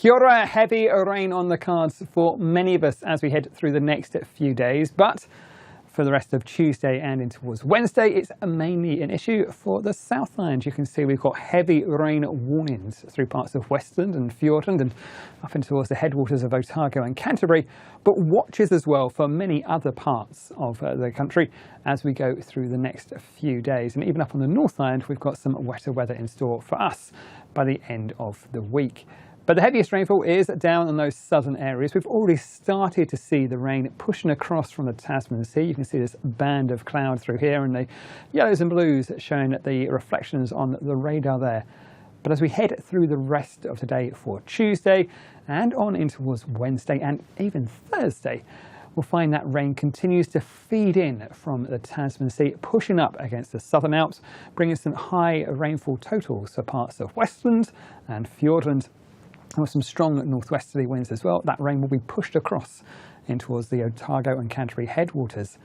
Kia ora, heavy rain on the cards for many of us as we head through the next few days, but for the rest of Tuesday and in towards Wednesday, it's mainly an issue for the Southland. You can see we've got heavy rain warnings through parts of Westland and Fiordland and up into towards the headwaters of Otago and Canterbury, but watches as well for many other parts of the country as we go through the next few days. And even up on the North Island, we've got some wetter weather in store for us by the end of the week. But the heaviest rainfall is down in those southern areas. We've already started to see the rain pushing across from the Tasman Sea. You can see this band of cloud through here and the yellows and blues showing the reflections on the radar there. But as we head through the rest of today for Tuesday and on in towards Wednesday and even Thursday, we'll find that rain continues to feed in from the Tasman Sea, pushing up against the Southern Alps, bringing some high rainfall totals for parts of Westland and Fiordland. And with some strong northwesterly winds as well, that rain will be pushed across in towards the Otago and Canterbury headwaters.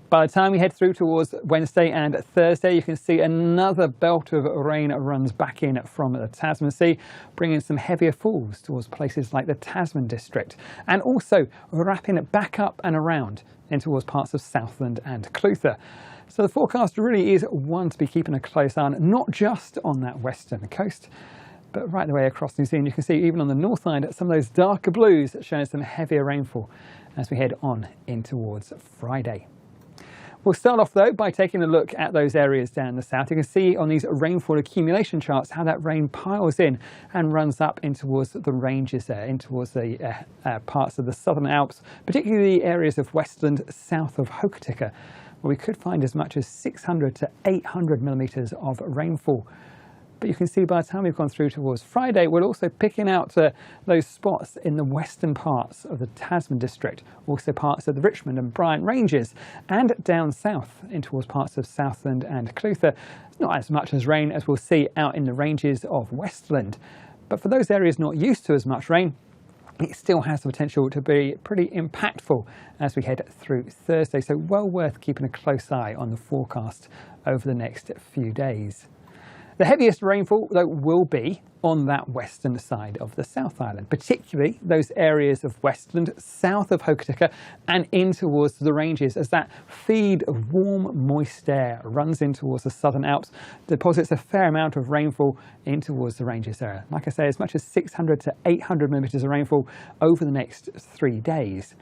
By the time we head through towards Wednesday and Thursday, you can see another belt of rain runs back in from the Tasman Sea, bringing some heavier falls towards places like the Tasman district, and also wrapping it back up and around in towards parts of Southland and Clutha. So the forecast really is one to be keeping a close eye on, not just on that western coast, but right the way across New Zealand. You can see even on the North Island some of those darker blues showing some heavier rainfall as we head on in towards Friday. We'll start off though by taking a look at those areas down the south. You can see on these rainfall accumulation charts how that rain piles in and runs up in towards the ranges there, in towards the parts of the Southern Alps, particularly the areas of Westland south of Hokitika, where we could find as much as 600 to 800 millimetres of rainfall. But you can see by the time we've gone through towards Friday, we're also picking out those spots in the western parts of the Tasman district, also parts of the Richmond and Bryant ranges, and down south in towards parts of Southland and Clutha. It's not as much as rain as we'll see out in the ranges of Westland. But for those areas not used to as much rain, it still has the potential to be pretty impactful as we head through Thursday. So well worth keeping a close eye on the forecast over the next few days. The heaviest rainfall, though, will be on that western side of the South Island, particularly those areas of Westland, south of Hokitika and in towards the ranges, as that feed of warm, moist air runs in towards the Southern Alps, deposits a fair amount of rainfall in towards the ranges there. Like I say, as much as 600 to 800 millimetres of rainfall over the next 3 days.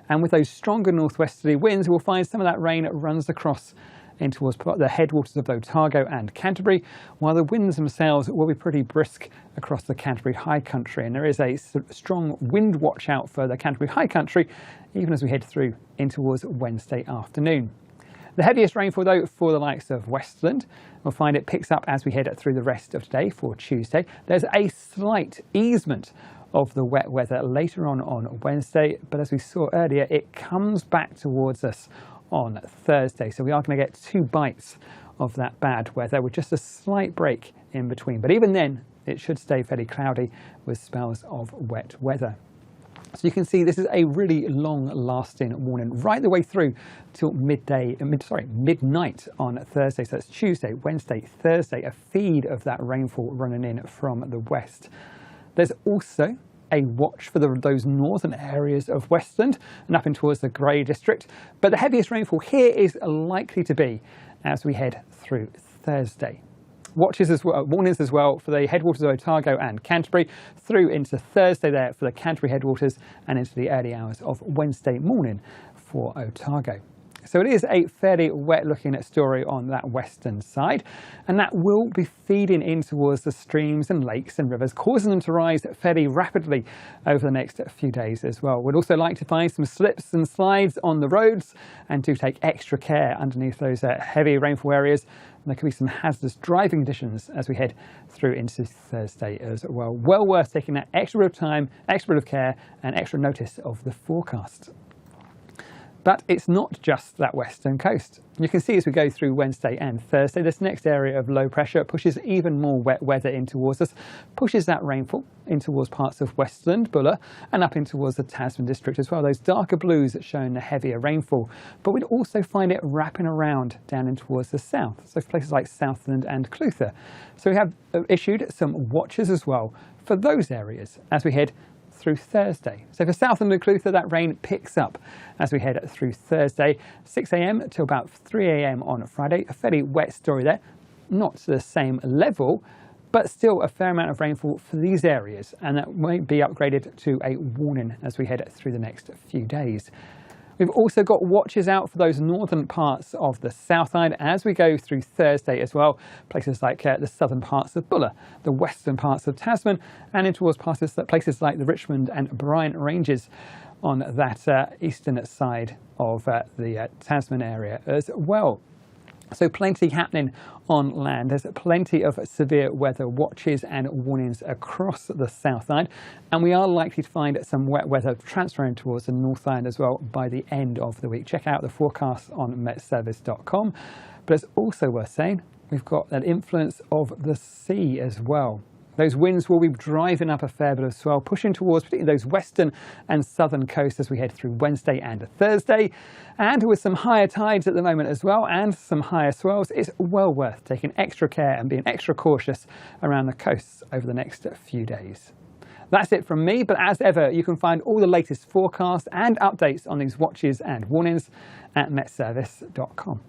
And with those stronger northwesterly winds, we'll find some of that rain runs across in towards the headwaters of Otago and Canterbury, while the winds themselves will be pretty brisk across the Canterbury High Country. And there is a strong wind watch out for the Canterbury High Country, even as we head through in towards Wednesday afternoon. The heaviest rainfall, though, for the likes of Westland, we'll find it picks up as we head through the rest of today for Tuesday. There's a slight easement of the wet weather later on Wednesday, but as we saw earlier, it comes back towards us on Thursday. So we are going to get 2 bites of that bad weather with just a slight break in between. But even then, it should stay fairly cloudy with spells of wet weather. So you can see this is a really long-lasting warning right the way through till midnight on Thursday. So it's Tuesday, Wednesday, Thursday, a feed of that rainfall running in from the west. There's also a watch for those northern areas of Westland and up in towards the Grey district. But the heaviest rainfall here is likely to be as we head through Thursday. Watches as well, warnings as well for the headwaters of Otago and Canterbury through into Thursday there for the Canterbury headwaters and into the early hours of Wednesday morning for Otago. So it is a fairly wet looking story on that western side, and that will be feeding in towards the streams and lakes and rivers, causing them to rise fairly rapidly over the next few days as well. We'd also like to find some slips and slides on the roads and do take extra care underneath those heavy rainfall areas. And there could be some hazardous driving conditions as we head through into Thursday as well. Well worth taking that extra bit of time, extra bit of care and extra notice of the forecast. But it's not just that western coast. You can see as we go through Wednesday and Thursday, this next area of low pressure pushes even more wet weather in towards us, pushes that rainfall in towards parts of Westland, Buller, and up in towards the Tasman district as well. Those darker blues showing the heavier rainfall. But we'd also find it wrapping around down in towards the south, so places like Southland and Clutha. So we have issued some watches as well for those areas as we head through Thursday. So for Southland and Clutha, that rain picks up as we head through Thursday, 6 a.m. to about 3 a.m. on Friday. A fairly wet story there, not to the same level, but still a fair amount of rainfall for these areas, and that might be upgraded to a warning as we head through the next few days. We've also got watches out for those northern parts of the South Island as we go through Thursday as well. Places like the southern parts of Buller, the western parts of Tasman, and in towards places like the Richmond and Bryant Ranges on that eastern side of the Tasman area as well. So plenty happening on land. There's plenty of severe weather watches and warnings across the South Island, and we are likely to find some wet weather transferring towards the North Island as well by the end of the week. Check out the forecast on metservice.com. But it's also worth saying we've got that influence of the sea as well. Those winds will be driving up a fair bit of swell, pushing towards particularly those western and southern coasts as we head through Wednesday and Thursday. And with some higher tides at the moment as well, and some higher swells, it's well worth taking extra care and being extra cautious around the coasts over the next few days. That's it from me, but as ever, you can find all the latest forecasts and updates on these watches and warnings at metservice.com.